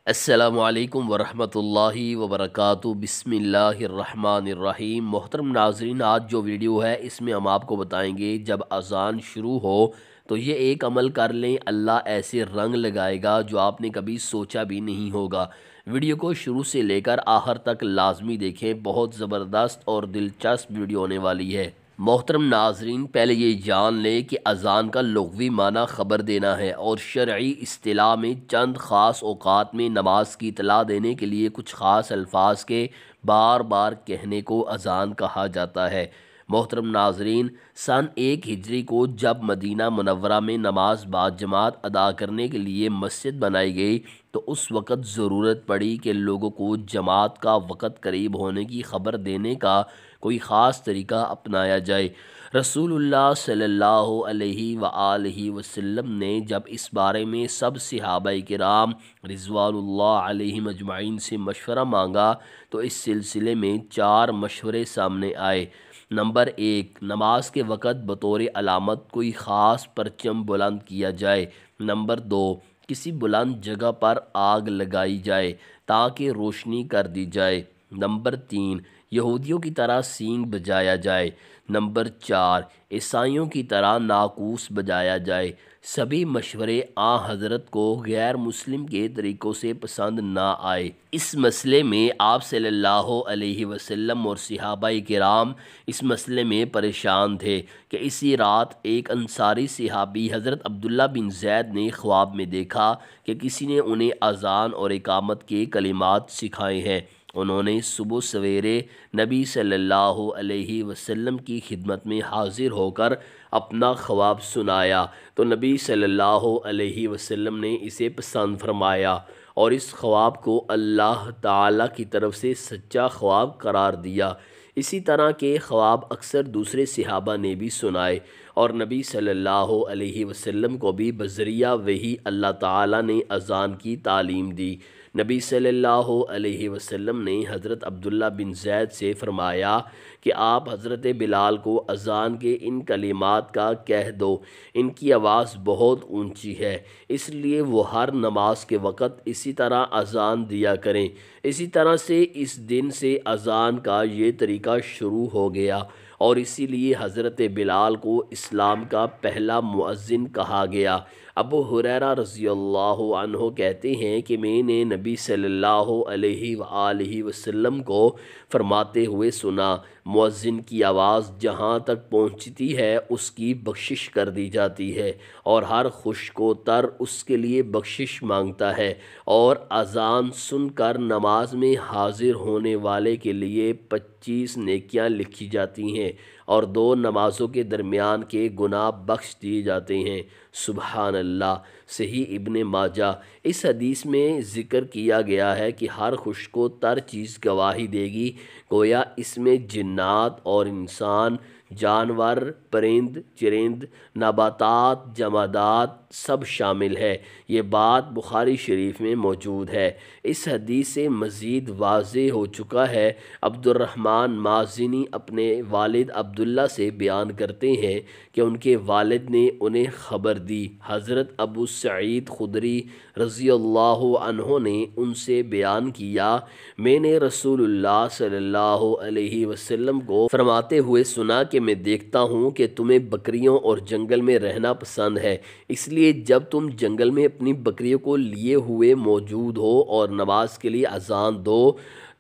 السلام علیکم ورحمۃ اللہ وبرکاتہ۔ بسم اللہ الرحمن الرحیم۔ محترم ناظرین، آج جو ویڈیو ہے اس میں ہم آپ کو بتائیں گے جب اذان شروع ہو تو یہ ایک عمل کر لیں، اللہ ایسے رنگ لگائے گا جو آپ نے کبھی سوچا بھی نہیں ہوگا۔ ویڈیو کو شروع سے لے کر آخر تک لازمی دیکھیں، بہت زبردست اور دلچسپ ویڈیو ہونے والی ہے۔ محترم ناظرین، پہلے یہ جان لیں کہ اذان کا لغوی معنی خبر دینا ہے، اور شرعی اصطلاح میں چند خاص اوقات میں نماز کی اطلاع دینے کے لیے کچھ خاص الفاظ کے بار بار کہنے کو اذان کہا جاتا ہے۔ محترم ناظرین، سن 1 ہجری کو جب مدینہ منورہ میں نماز باجماعت ادا کرنے کے لیے مسجد بنائی گئی تو اس وقت ضرورت پڑی کہ لوگوں کو جماعت کا وقت قریب ہونے کی خبر دینے کا کوئی خاص طریقہ اپنایا جائے۔ رسول اللہ صلی اللہ علیہ وآلہ وسلم نے جب اس بارے میں سب صحابہ کرام رضوان اللہ علیہم اجمعین سے مشورہ مانگا تو اس سلسلے میں 4 مشورے سامنے آئے۔ نمبر 1، نماز کے وقت بطور علامت کوئی خاص پرچم بلند کیا جائے۔ نمبر 2، کسی بلند جگہ پر آگ لگائی جائے تاکہ روشنی کر دی جائے۔ نمبر 3، یہودیوں کی طرح سینگ بجایا جائے۔ نمبر 4، عیسائیوں کی طرح ناقوس بجایا جائے۔ سبھی مشورے حضرت کو غیر مسلم کے طریقوں سے پسند نہ آئے۔ اس مسئلے میں آپ صلی اللہ علیہ وسلم اور صحابہ کرام اس مسئلے میں پریشان تھے کہ اسی رات ایک انصاری صحابی حضرت عبداللہ بن زید نے خواب میں دیکھا کہ کسی نے انہیں اذان اور اقامت کے کلمات سکھائے ہیں۔ انہوں نے صبح سویرے نبی صلی اللہ علیہ وسلم کی خدمت میں حاضر ہو کر اپنا خواب سنایا تو نبی صلی اللہ علیہ وسلم نے اسے پسند فرمایا اور اس خواب کو اللہ تعالیٰ کی طرف سے سچا خواب قرار دیا۔ اسی طرح کے خواب اکثر دوسرے صحابہ نے بھی سنائے اور نبی صلی اللہ علیہ وسلم کو بھی بذریعہ وحی اللہ تعالیٰ نے اذان کی تعلیم دی۔ نبی صلی اللہ علیہ وسلم نے حضرت عبداللہ بن زید سے فرمایا کہ آپ حضرت بلال کو اذان کے ان کلمات کا کہہ دو، ان کی آواز بہت اونچی ہے، اس لیے وہ ہر نماز کے وقت اسی طرح اذان دیا کریں۔ اسی طرح سے اس دن سے اذان کا یہ طریقہ شروع ہو گیا اور اسی لیے حضرت بلال کو اسلام کا پہلا مؤذن کہا گیا۔ ابو ہریرہ رضی اللہ عنہ کہتے ہیں کہ میں نے نبی صلی اللہ علیہ وآلہ وسلم کو فرماتے ہوئے سنا، مؤذن کی آواز جہاں تک پہنچتی ہے اس کی بخشش کر دی جاتی ہے اور ہر خشک و تر اس کے لیے بخشش مانگتا ہے، اور اذان سن کر نماز میں حاضر ہونے والے کے لیے 25 نیکیاں لکھی جاتی ہیں اور 2 نمازوں کے درمیان کے گناہ بخش دیے جاتے ہیں۔ سبحان اللہ۔ صحیح ابن ماجہ۔ اس حدیث میں ذکر کیا گیا ہے کہ ہر خشک و تر چیز گواہی دے گی، گویا اس میں جنات اور انسان، جانور، پرند چرند، نباتات، جمادات سب شامل ہے۔ یہ بات بخاری شریف میں موجود ہے۔ اس حدیث سے مزید واضح ہو چکا ہے۔ عبد الرحمن مازنی اپنے والد عبداللہ سے بیان کرتے ہیں کہ ان کے والد نے انہیں خبر دی۔ حضرت ابو سعید خدری رضی اللہ عنہ نے ان سے بیان کیا، میں نے رسول اللہ صلی اللہ علیہ وسلم کو فرماتے ہوئے سنا کہ میں دیکھتا ہوں کہ تمہیں بکریوں اور جنگل میں رہنا پسند ہے، اس لیے جب تم جنگل میں اپنی بکریوں کو لیے ہوئے موجود ہو اور نماز کے لیے اذان دو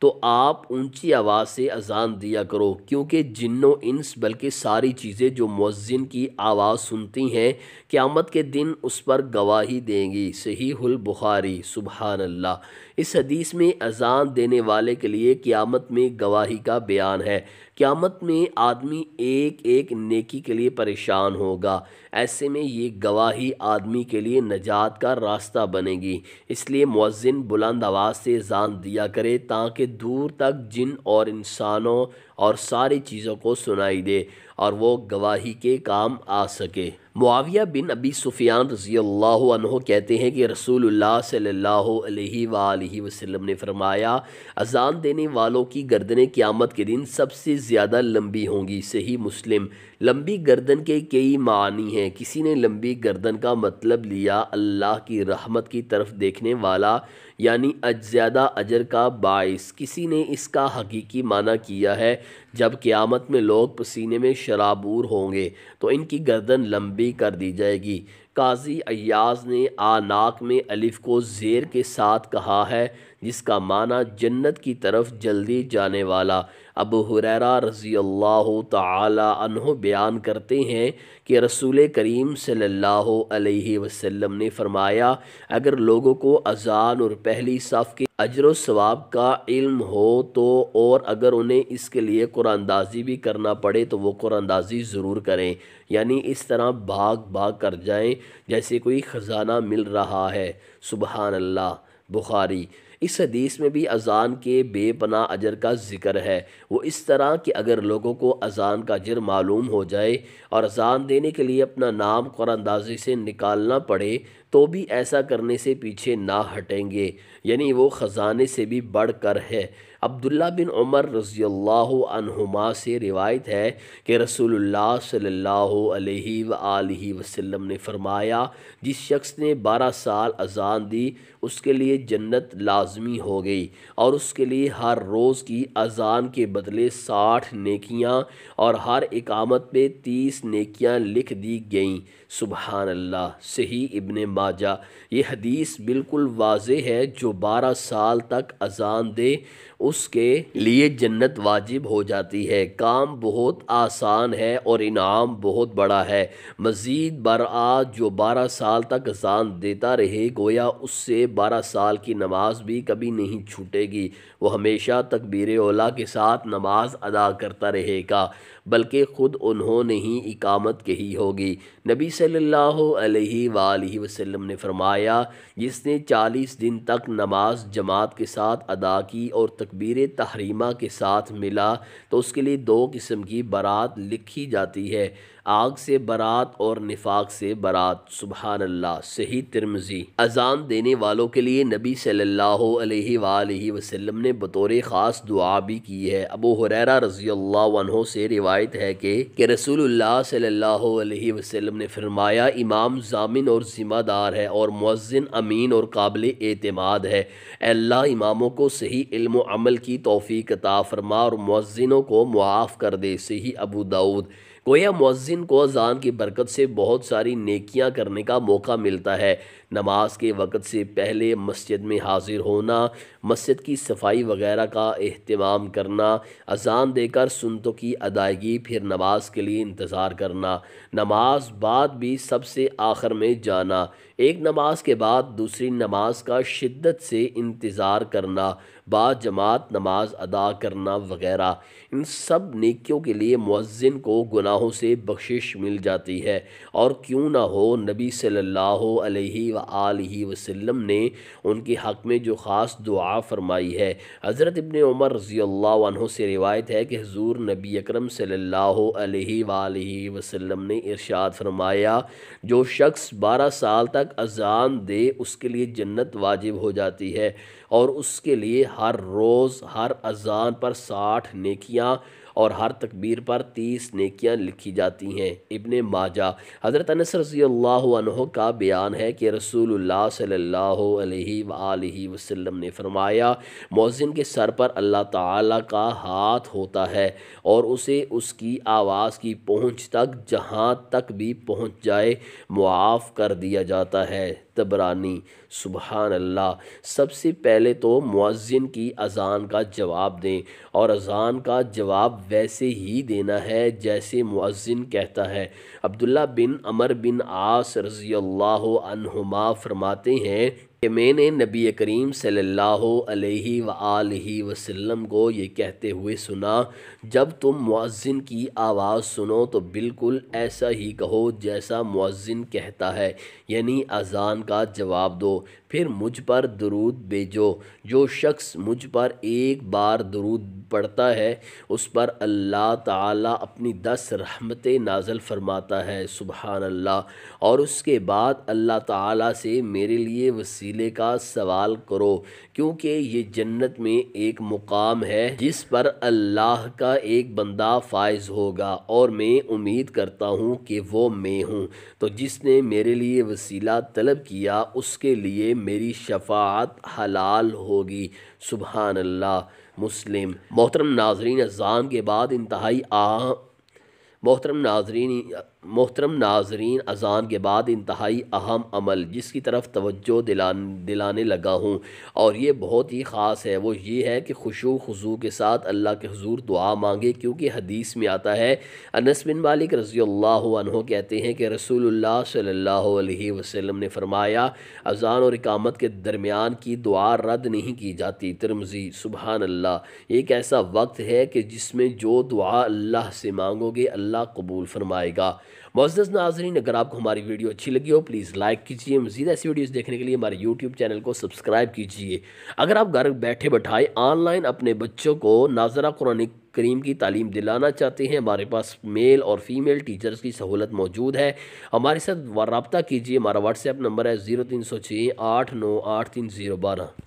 تو آپ اونچی آواز سے اذان دیا کرو، کیونکہ جن و انس بلکہ ساری چیزیں جو مؤذن کی آواز سنتی ہیں قیامت کے دن اس پر گواہی دیں گی۔ صحیح البخاری۔ سبحان اللہ۔ اس حدیث میں اذان دینے والے کے لیے قیامت میں گواہی کا بیان ہے۔ قیامت میں آدمی ایک ایک نیکی کے لیے پریشان ہوگا، ایسے میں یہ گواہی آدمی کے لیے نجات کا راستہ بنے گی۔ اس لیے مؤذن بلند آواز سے اذان دیا کرے تاکہ دور تک جن اور انسانوں اور ساری چیزوں کو سنائی دے اور وہ گواہی کے کام آ سکے۔ معاویہ بن ابی سفیان رضی اللہ عنہ کہتے ہیں کہ رسول اللہ صلی اللہ علیہ وآلہ وسلم نے فرمایا، اذان دینے والوں کی گردنیں قیامت کے دن سب سے زیادہ لمبی ہوں گی۔ صحیح مسلم۔ لمبی گردن کے کئی معنی ہیں۔ کسی نے لمبی گردن کا مطلب لیا اللہ کی رحمت کی طرف دیکھنے والا یعنی زیادہ اجر کا باعث۔ کسی نے اس کا حقیقی معنی کیا ہے جب قیامت میں لوگ پسینے میں شرابور ہوں گے تو ان کی گردن لمبی کر دی جائے گی۔ قاضی ایاز نے آناک میں الف کو زیر کے ساتھ کہا ہے جس کا معنی جنت کی طرف جلدی جانے والا۔ ابو ہریرہ رضی اللہ تعالی عنہ بیان کرتے ہیں کہ رسول کریم صلی اللہ علیہ وسلم نے فرمایا، اگر لوگوں کو اذان اور پہلی صف کے اجر و ثواب کا علم ہو تو اور اگر انہیں اس کے لیے قرآن اندازی بھی کرنا پڑے تو وہ قرآن اندازی ضرور کریں، یعنی اس طرح بھاگ بھاگ کر جائیں جیسے کوئی خزانہ مل رہا ہے۔ سبحان اللہ۔ بخاری۔ اس حدیث میں بھی اذان کے بے پناہ اجر کا ذکر ہے، وہ اس طرح کہ اگر لوگوں کو اذان کا اجر معلوم ہو جائے اور اذان دینے کے لیے اپنا نام قرآن اندازی سے نکالنا پڑے تو بھی ایسا کرنے سے پیچھے نہ ہٹیں گے، یعنی وہ خزانے سے بھی بڑھ کر ہے۔ عبداللہ بن عمر رضی اللہ عنہما سے روایت ہے کہ رسول اللہ صلی اللہ علیہ وآلہ وسلم نے فرمایا، جس شخص نے 12 سال اذان دی اس کے لیے جنت لازمی ہو گئی اور اس کے لیے ہر روز کی اذان کے بدلے 60 نیکیاں اور ہر اقامت پہ 30 نیکیاں لکھ دی گئیں۔ سبحان اللہ۔ صحیح ابن ماجہ۔ یہ حدیث بالکل واضح ہے، جو 12 سال تک اذان دے اس کے لیے جنت واجب ہو جاتی ہے۔ کام بہت آسان ہے اور انعام بہت بڑا ہے۔ مزید برآں جو 12 سال تک اذان دیتا رہے گویا اس سے 12 سال کی نماز بھی کبھی نہیں چھوٹے گی، وہ ہمیشہ تکبیر اولیٰ کے ساتھ نماز ادا کرتا رہے گا، بلکہ خود انہوں نے ہی اقامت کہی ہوگی۔ نبی صلی اللہ علیہ وآلہ وسلم نے فرمایا، جس نے 40 دن تک نماز جماعت کے ساتھ ادا کی اور تکبیر تحریمہ کے ساتھ ملا تو اس کے لیے 2 قسم کی برات لکھی جاتی ہے، آگ سے برات اور نفاق سے برات۔ سبحان اللہ۔ صحیح ترمذی۔ اذان دینے والوں کے لیے نبی صلی اللہ علیہ وآلہ وسلم نے بطور خاص دعا بھی کی ہے۔ ابو ہریرہ رضی اللہ عنہ سے روایت ہے کہ رسول اللہ صلی اللہ علیہ وسلم نے فرمایا، امام ضامن اور ذمہ دار ہے اور مؤذن امین اور قابل اعتماد ہے۔ اے اللہ، اماموں کو صحیح علم و عمل کی توفیق عطا فرما اور مؤذنوں کو معاف کر دے۔ صحیح ابو داؤد۔ گویا مؤذن کو اذان کی برکت سے بہت ساری نیکیاں کرنے کا موقع ملتا ہے۔ نماز کے وقت سے پہلے مسجد میں حاضر ہونا، مسجد کی صفائی وغیرہ کا اہتمام کرنا، اذان دے کر سنتوں کی ادائیگی، پھر نماز کے لیے انتظار کرنا، نماز بعد بھی سب سے آخر میں جانا، ایک نماز کے بعد دوسری نماز کا شدت سے انتظار کرنا، بعد جماعت نماز ادا کرنا وغیرہ، ان سب نیکیوں کے لیے مؤذن کو گناہوں سے بخشش مل جاتی ہے۔ اور کیوں نہ ہو، نبی صلی اللہ علیہ وآلہ وسلم نے ان کے حق میں جو خاص دعا فرمائی ہے۔ حضرت ابن عمر رضی اللہ عنہ سے روایت ہے کہ حضور نبی اکرم صلی اللہ علیہ وآلہ وسلم نے ارشاد فرمایا، جو شخص 12 سال تک اذان دے اس کے لیے جنت واجب ہو جاتی ہے اور اس کے لیے ہر روز ہر اذان پر 60 نیکیاں اور ہر تکبیر پر 30 نیکیاں لکھی جاتی ہیں۔ ابن ماجہ۔ حضرت انس رضی اللہ عنہ کا بیان ہے کہ رسول اللہ صلی اللہ علیہ وآلہ وسلم نے فرمایا، مؤذن کے سر پر اللہ تعالیٰ کا ہاتھ ہوتا ہے اور اسے اس کی آواز کی پہنچ تک جہاں تک بھی پہنچ جائے معاف کر دیا جاتا ہے۔ طبرانی۔ سبحان اللہ۔ سب سے پہلے تو مؤذن کی اذان کا جواب دیں اور اذان کا جواب ویسے ہی دینا ہے جیسے مؤذن کہتا ہے۔ عبداللہ بن عمر بن عاص رضی اللہ عنہما فرماتے ہیں کہ میں نے نبی کریم صلی اللہ علیہ وآلہ وسلم کو یہ کہتے ہوئے سنا، جب تم مؤذن کی آواز سنو تو بالکل ایسا ہی کہو جیسا مؤذن کہتا ہے، یعنی اذان کا جواب دو، پھر مجھ پر درود بھیجو۔ جو شخص مجھ پر ایک بار درود پڑھتا ہے اس پر اللہ تعالیٰ اپنی 10 رحمتیں نازل فرماتا ہے۔ سبحان اللہ۔ اور اس کے بعد اللہ تعالیٰ سے میرے لیے وسیلے کا سوال کرو، کیونکہ یہ جنت میں ایک مقام ہے جس پر اللہ کا ایک بندہ فائز ہوگا اور میں امید کرتا ہوں کہ وہ میں ہوں، تو جس نے میرے لیے وسیلہ طلب کیا اس کے لیے میری شفاعت حلال ہوگی۔ سبحان اللہ۔ مسلم۔ محترم ناظرین، اذان کے بعد انتہائی محترم ناظرین اذان کے بعد انتہائی اہم عمل جس کی طرف توجہ دلانے لگا ہوں اور یہ بہت ہی خاص ہے، وہ یہ ہے کہ خشوع خضوع کے ساتھ اللہ کے حضور دعا مانگے، کیونکہ حدیث میں آتا ہے، انس بن مالک رضی اللہ عنہ کہتے ہیں کہ رسول اللہ صلی اللہ علیہ وسلم نے فرمایا، اذان اور اقامت کے درمیان کی دعا رد نہیں کی جاتی۔ ترمذی۔ سبحان اللہ۔ ایک ایسا وقت ہے کہ جس میں جو دعا اللہ سے مانگو گے اللہ قبول فرمائے گا۔ معزز ناظرین، اگر آپ کو ہماری ویڈیو اچھی لگی ہو پلیز لائک کیجئے، مزید ایسی ویڈیوز دیکھنے کے لیے ہمارے یوٹیوب چینل کو سبسکرائب کیجئے۔ اگر آپ گھر بیٹھے بٹھائے آن لائن اپنے بچوں کو ناظرہ قرآن کریم کی تعلیم دلانا چاہتے ہیں، ہمارے پاس میل اور فیمیل ٹیچرز کی سہولت موجود ہے، ہمارے ساتھ رابطہ کیجئے۔ ہمارا واٹس ایپ نمبر ہے 0306 8983 012۔